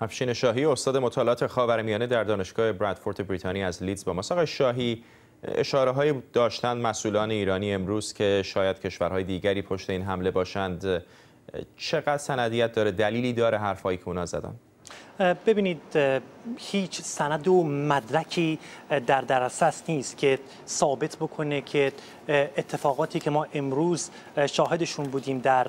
افشین شاهی، استاد مطالعات خاورمیانه در دانشگاه برادفورد بریتانیا از لیدز با ماست. آقای شاهی، اشاره‌هایی داشتند مسئولان ایرانی امروز که شاید کشورهای دیگری پشت این حمله باشند. چقدر سندیت داره؟ دلیلی داره حرفایی که اونا زدن؟ ببینید، هیچ سند و مدرکی در دسترس نیست که ثابت بکنه که اتفاقاتی که ما امروز شاهدشون بودیم در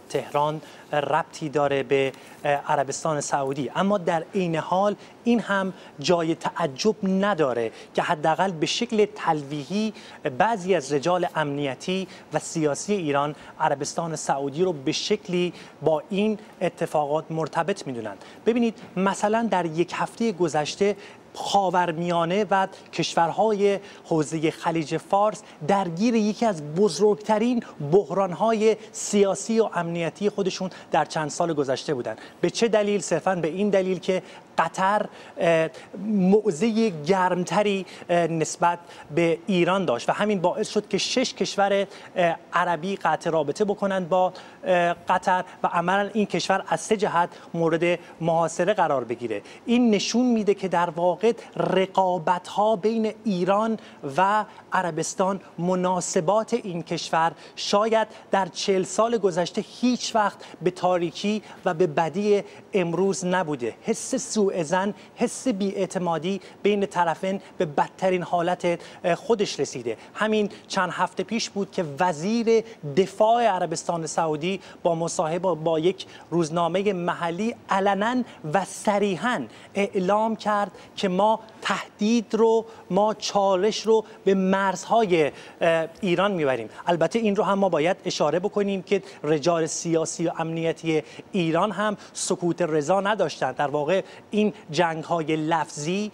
تهران ربطی داره به عربستان سعودی. اما در عین حال این هم جای تعجب نداره که حداقل به شکل تلویحی بعضی از رجال امنیتی و سیاسی ایران عربستان سعودی رو به شکلی با این اتفاقات مرتبط میدونن. ببینید، مثلا در یک هفته گذشته خاورمیانه و کشورهای حوزه خلیج فارس درگیر یکی از بزرگترین بحرانهای سیاسی و امنیتی خودشون در چند سال گذشته بودند. به چه دلیل؟ صرفاً به این دلیل که قطر موضع گرمتری نسبت به ایران داشت و همین باعث شد که 6 کشور عربی قطع رابطه بکنند با قطر و عملاً این کشور از 3 جهت مورد محاصره قرار بگیره. این نشون میده که در واقع رقابت‌ها بین ایران و عربستان، مناسبات این کشور شاید در 40 سال گذشته هیچ وقت به تاریکی و به بدی امروز نبوده. حس سوءظن، حس بی‌اعتمادی بین طرفین به بدترین حالت خودش رسیده. همین چند هفته پیش بود که وزیر دفاع عربستان سعودی با مصاحبه با یک روزنامه محلی علنا و صریحا اعلام کرد که ما تهدید رو، ما چالش رو به مرزهای ایران میبریم. البته این رو هم ما باید اشاره بکنیم که رجال سیاسی و امنیتی ایران هم سکوت رضا نداشتند. در واقع این جنگ‌های لفظی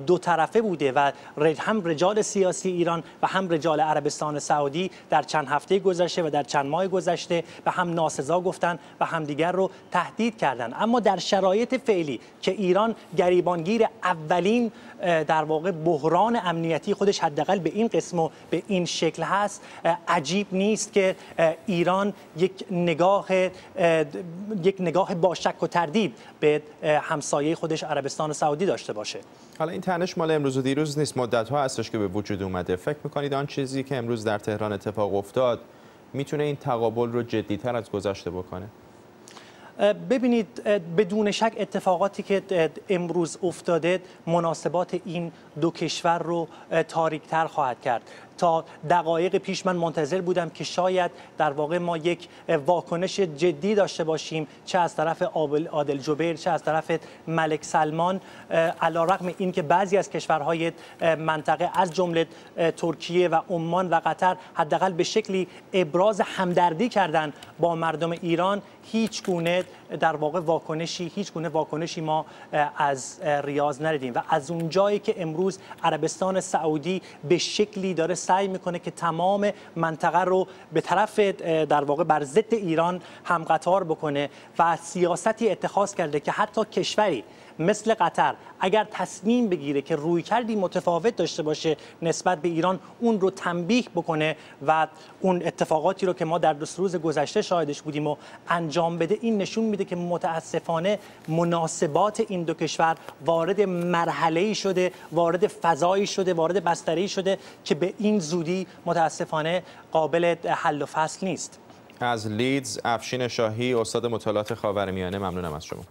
دو طرفه بوده و هم رجال سیاسی ایران و هم رجال عربستان سعودی در چند هفته گذشته و در چند ماه گذشته به هم ناسزا گفتن و همدیگر رو تهدید کردند. اما در شرایط فعلی که ایران گریبانگیر اولین در واقع بحران امنیتی خودش حداقل به این قسم و به این شکل هست، عجیب نیست که ایران یک نگاه با شک و تردید به همسایه خودش عربستان سعودی داشته باشه. حالا این تنش مال امروز و دیروز نیست، مدت‌ها هستش که به وجود اومده. فکر می‌کنید آن چیزی که امروز در تهران اتفاق افتاد میتونه این تقابل رو جدی‌تر از گذشته بکنه؟ ببینید، بدون شک اتفاقاتی که امروز افتاده مناسبات این دو کشور رو تاریک‌تر خواهد کرد. تا دقایق پیش من منتظر بودم که شاید در واقع ما یک واکنش جدی داشته باشیم، چه از طرف عادل جبیر چه از طرف ملک سلمان، علی‌رغم این که بعضی از کشورهای منطقه از جمله ترکیه و عمان و قطر حداقل به شکلی ابراز همدردی کردن با مردم ایران، هیچ گونه در واقع واکنشی ما از ریاض ندیدیم. و از اون جایی که امروز عربستان سعودی به شکلی داره سعی میکنه که تمام منطقه رو به طرف در واقع بر ضد ایران هم قطار بکنه و سیاستی اتخاذ کرده که حتی کشوری مثل قطر اگر تصمیم بگیره که رویکردی متفاوت داشته باشه نسبت به ایران، اون رو تنبیه بکنه و اون اتفاقاتی رو که ما در 2 روز گذشته شاهدش بودیم و انجام بده. این نشون میده که متاسفانه مناسبات این دو کشور وارد مرحله‌ای شده، وارد فضایی شده، وارد بستری شده که به این زودی متاسفانه قابل حل و فصل نیست. از لیدز، افشین شاهی، استاد مطالعات خاورمیانه، ممنونم از شما.